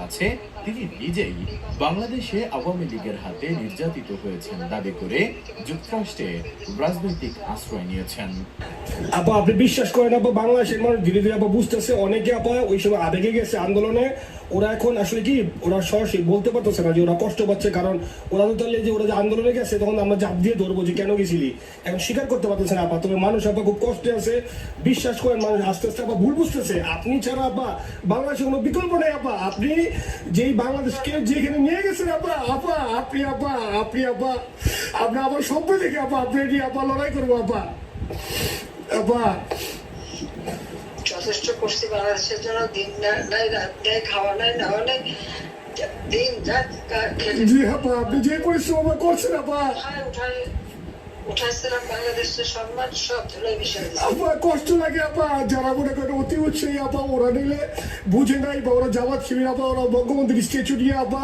আছে তিনি নিজেই বাংলাদেশে আওয়ামী লীগের হাতে নির্যাতিত হয়েছেন দাবি করে যুক্তরাষ্ট্রে রাজনৈতিক আশ্রয় নিয়েছেন। আপা আপনি বিশ্বাস করেন আপা, বাংলাদেশের মানুষ ধীরে ধীরে আপা বুঝতেছে, অনেকে আপা ওই সময় আবেগে গেছে আন্দোলনে, ওরা এখন আসলে কি ওরা সরাসরি বলতে পারতেছে না যে ওরা কষ্ট পাচ্ছে, কারণ ওরা তো তাহলে যে ওরা যে আন্দোলনে গেছে তখন আমরা জাপ দিয়ে ধরবো যে কেন গেছিলি, এখন স্বীকার করতে পারতেছে না আপা। তবে মানুষ আপা খুব কষ্টে আছে, বিশ্বাস করেন মানুষ আস্তে আস্তে আপা ভুল বুঝতেছে। আপনি ছাড়া আপা বাংলাদেশের কোনো বিকল্প নেই আপা, আপনি যেই বাংলাদেশকে যেখানে নিয়ে গেছেন আপা, আপা আপনি আপা আপনি আপা আপনি আমার সভ্য থেকে আপা আপনি আপা লড়াই করবো আপা। আপা যথেষ্ট করছি বাংলাদেশের জন্য, দিন নাই রাত নেই, খাওয়া নাই নেওয়া নাই, দিন রাত জি আপা আপনি যে পরিশ্রম করছেন আপা, উঠাইছিলাম বাংলাদেশের সম্মান সব ধুলাই বিষয়। আপা কষ্ট লাগে আপা, যারা মনে করেন অতি উৎসাহী আপা, ওরা নিলে বুঝে নাই বা ওরা জামাত শিবির আপা, ওরা বঙ্গবন্ধুর স্ট্যাচু নিয়ে আপা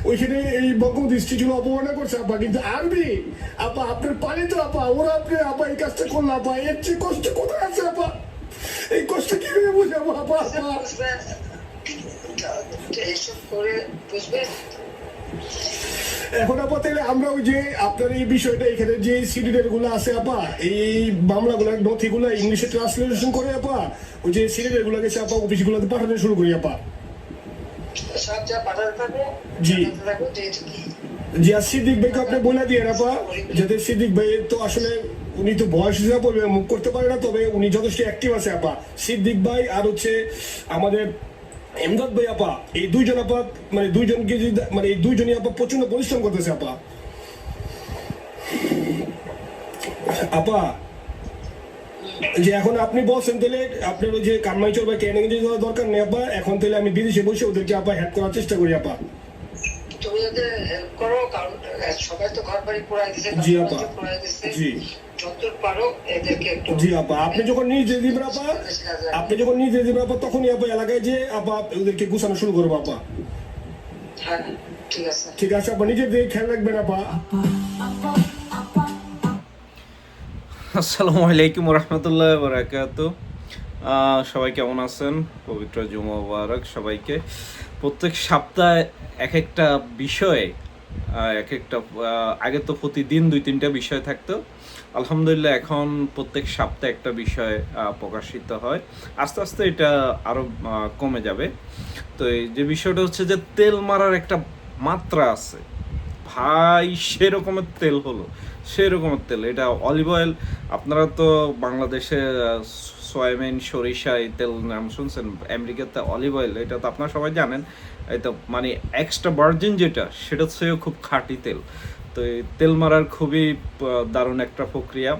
ওইখানে এই বঙ্গবন্ধুর স্ট্যাচু অপমানা করছে আপা, কিন্তু আর্মি আপা আপনার পালিত আপা, ওরা আপনি আপা এই কাজটা করলো আপা, এর চেয়ে কষ্ট কোথায় আছে আপা? এই কষ্ট কিভাবে বুঝাবো আপা? আপা এইসব করে বুঝবে। এখন আপা তাহলে আমরা ওই যে আপনার এই বিষয়টা এখানে যে সিডিডের গুলো আছে আপা, এই মামলাগুলো নথিগুলো ইংলিশে ট্রান্সলেশন করে আপা ওই যে সিডিডের গুলো গেছে আপা অফিসগুলোতে পাঠানো শুরু করি আপা। সব যা পাঠাতে থাকবো জি জি, আর সিদ্দিক ভাইকে আপনি বলে দিয়ে আপা, যাতে সিদ্দিক ভাই তো আসলে উনি তো বয়স হিসাবে বলবে মুখ করতে পারে না, তবে উনি যথেষ্ট অ্যাক্টিভ আছে আপা। সিদ্দিক ভাই আর হচ্ছে আমাদের এমদাদ ভাই আপা, এই দুইজন আপা মানে দুইজনকে মানে এই দুইজনই আপা প্রচন্ড পরিশ্রম করতেছে আপা। আপা যে এখন আপনি বলছেন তাহলে আপনার ওই যে কানমাইচর বা ক্যানিং যে যাওয়ার দরকার নেই আপা, এখন তাহলে আমি বিদেশে বসে ওদেরকে আপা হ্যাক করার চেষ্টা করি আপা। তুমি ওদের হেল্প করো, কারণ সবাই তো ঘর বাড়ি পোড়াই দিছে, জি আপা জি যতদূর পারো এদেরকে একটু। জি আপা আপনি যখন নিজে দিবেন আপা, আপনি যখন নিজে দিবেন আপা, তখনই আপা এলাকায় যে আপা ওদেরকে গুছানো শুরু করবো আপা। হ্যাঁ ঠিক আছে ঠিক আছে আপা, নিজের দিকে খেয়াল রাখবেন আপা। আসসালামু আলাইকুম রহমতুল্লাহ বারাকাতু। সবাই কেমন আছেন? পবিত্র জুমা মুবারক সবাইকে। প্রত্যেক সপ্তাহে এক একটা বিষয়ে এক একটা আগে তো প্রতিদিন 2-3টা বিষয় থাকতো, আলহামদুলিল্লাহ এখন প্রত্যেক সপ্তাহে একটা বিষয় প্রকাশিত হয়। আস্তে আস্তে এটা আরও কমে যাবে। তো এই যে বিষয়টা হচ্ছে যে তেল মারার একটা মাত্রা আছে ভাই, সেরকমের তেল হলো, সেরকমের তেল। এটা অলিভ অয়েল, আপনারা তো বাংলাদেশে সয়াবিন সরিষা এই তেল নাম শুনছেন, আমেরিকাতে অলিভ অয়েল, এটা তো আপনারা সবাই জানেন। এই তো মানে এক্সট্রা ভার্জিন যেটা, সেটা হচ্ছে খুব খাঁটি তেল। তো এই তেল মারার খুবই দারুণ একটা প্রক্রিয়া।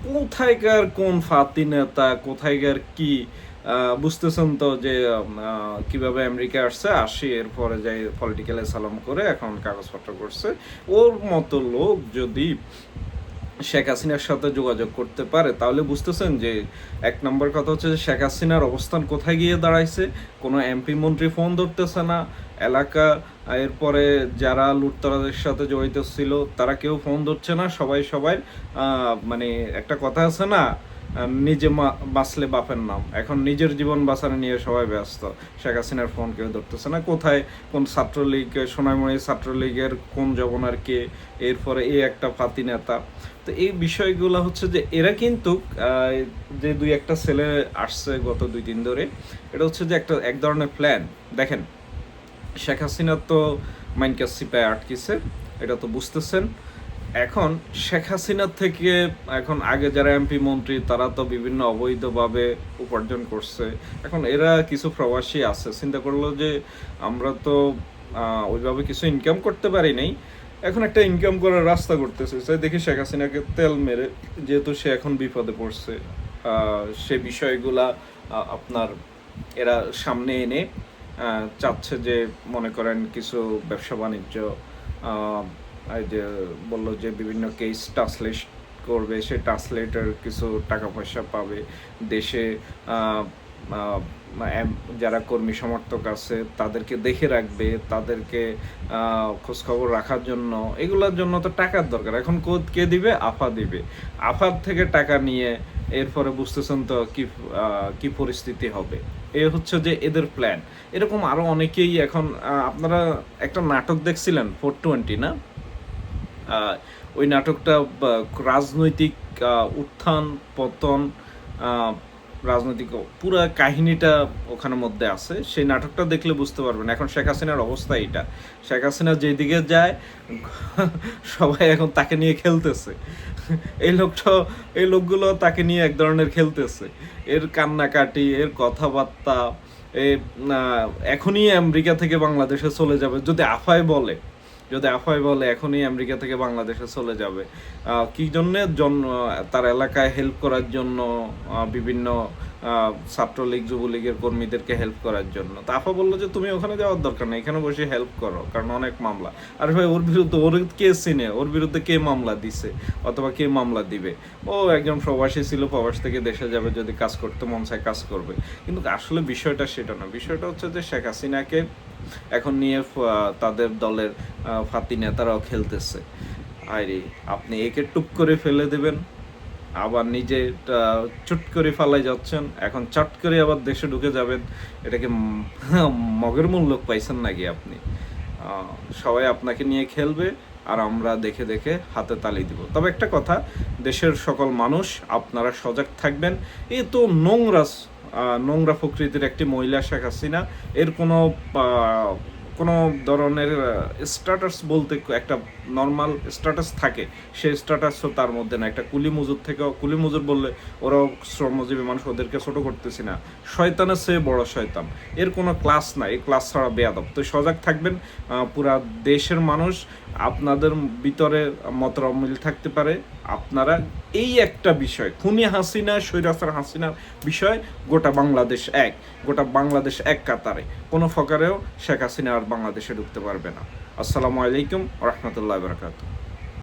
কোথায়কার কোন ফাতি নেতা, কোথায়কার কি বুঝতেছেন তো যে কিভাবে আমেরিকা আসছে এরপরে যাই পলিটিক্যাল সালাম করে এখন কাগজপত্র করছে। ওর মতো লোক যদি শেখ হাসিনার সাথে যোগাযোগ করতে পারে তাহলে বুঝতেছেন যে এক নম্বর কথা হচ্ছে যে শেখ হাসিনার অবস্থান কোথায় গিয়ে দাঁড়াইছে। কোনো এমপি মন্ত্রী ফোন ধরতেছে না, এলাকা এরপরে যারা লুটতরাজের সাথে জড়িত ছিল তারা কেউ ফোন ধরছে না, সবাই মানে একটা কথা আছে না, নিজে বাঁচলে বাপের নাম, এখন নিজের জীবন বাঁচানো নিয়ে সবাই ব্যস্ত। শেখ হাসিনার ফোন কেউ ধরতেছে না, কোথায় কোন ছাত্রলীগ, সোনাইমণি ছাত্রলীগের কোন জবনার কে, এরপরে এই একটা ফাতি নেতা। তো এই বিষয়গুলো হচ্ছে যে এরা কিন্তু যে 2-1টা ছেলে আসছে গত 2-3 ধরে, এটা হচ্ছে যে এক ধরনের প্ল্যান। দেখেন শেখ হাসিনা তো মাইনকাস সিপায় আটকিছে, এটা তো বুঝতেছেন। এখন শেখ হাসিনার থেকে এখন আগে যারা এমপি মন্ত্রী তারা তো বিভিন্ন অবৈধভাবে উপার্জন করছে, এখন এরা কিছু প্রবাসী আছে, চিন্তা করলো যে আমরা তো ওইভাবে কিছু ইনকাম করতে পারি নাই, এখন একটা ইনকাম করার রাস্তা করতেছে। তাই দেখি শেখ হাসিনাকে তেল মেরে, যেহেতু সে এখন বিপদে পড়ছে, সে বিষয়গুলা আপনার এরা সামনে এনে চাচ্ছে যে মনে করেন কিছু ব্যবসা বাণিজ্য, এই যে বললো যে বিভিন্ন কেস ট্রান্সলেট করবে, সে ট্রান্সলেটার কিছু টাকা পয়সা পাবে, দেশে যারা কর্মী সমর্থক আছে তাদেরকে দেখে রাখবে, তাদেরকে খোঁজখবর রাখার জন্য, এগুলোর জন্য তো টাকার দরকার। এখন কে দিবে? আফা দিবে। আফার থেকে টাকা নিয়ে এরপরে বুঝতেছেন তো কি পরিস্থিতি হবে। এ হচ্ছে যে এদের প্ল্যান। এরকম আরও অনেকেই এখন আপনারা একটা নাটক দেখছিলেন 420 না? ওই নাটকটা রাজনৈতিক উত্থান পতন, রাজনৈতিক পুরো কাহিনীটা ওখানের মধ্যে আছে। সেই নাটকটা দেখলে বুঝতে পারবেন এখন শেখ হাসিনার অবস্থা এইটা। শেখ হাসিনা যেদিকে যায় সবাই এখন তাকে নিয়ে খেলতেছে। এই লোকগুলো তাকে নিয়ে এক ধরনের খেলতেছে। এর কান্নাকাটি, এর কথাবার্তা, এখনই আমেরিকা থেকে বাংলাদেশে চলে যাবে যদি আফায় বলে এখনই আমেরিকা থেকে বাংলাদেশে চলে যাবে। কি জন্যে তার এলাকায় হেল্প করার জন্য, বিভিন্ন ছাত্রলীগ যুবলীগের কর্মীদেরকে হেল্প করার জন্য। তা আফা বললো যে তুমি ওখানে যাওয়ার দরকার নেই, এখানে বসে হেল্প করো, কারণ অনেক মামলা। আর ভাই ওর কে চিনে, ওর বিরুদ্ধে কে মামলা দিছে অথবা কে মামলা দিবে? ও একজন প্রবাসী ছিল, প্রবাস থেকে দেশে যাবে, যদি কাজ করতে মন চায় কাজ করবে। কিন্তু আসলে বিষয়টা সেটা না। বিষয়টা হচ্ছে যে শেখ হাসিনাকে এখন নিয়ে তাদের দলের ফাতি নেতারাও খেলতেছে। আরে আপনি একে টুক করে ফেলে দেবেন, আবার নিজে চুট করে ফালাই যাচ্ছেন, এখন চট করে আবার দেশে ঢুকে যাবেন। এটাকে মগের মূল্য পাইছেন নাকি আপনি? সবাই আপনাকে নিয়ে খেলবে আর আমরা দেখে দেখে হাতে তালি দিব। তবে একটা কথা, দেশের সকল মানুষ আপনারা সজাগ থাকবেন। এই তো নোংরা প্রকৃতির একটি মহিলা শেখ হাসিনা, এর কোনো ধরনের স্ট্যাটাস বলতে একটা নর্মাল স্ট্যাটাস থাকে, সেই স্ট্যাটাসও তার মধ্যে না। একটা কুলি মজুর বললে ওরাও শ্রমজীবী মানুষ, ওদেরকে ছোট করতেছি না, শয়তানের চেয়ে বড় শয়তান। এর কোনো ক্লাস নাই, এই ক্লাস ছাড়া বেয়াদব। তো সজাগ থাকবেন পুরা দেশের মানুষ। আপনাদের ভিতরে মতরা মিল থাকতে পারে, আপনারা এই একটা বিষয়, খুনি হাসিনা স্বৈরাচার হাসিনার বিষয়, গোটা বাংলাদেশ এক কাতারে, কোনো ফকারেও শেখ হাসিনা আর বাংলাদেশে ঢুকতে পারবে না। আসসালামু আলাইকুম ওয়া রাহমাতুল্লাহি ওয়া বারাকাতুহু।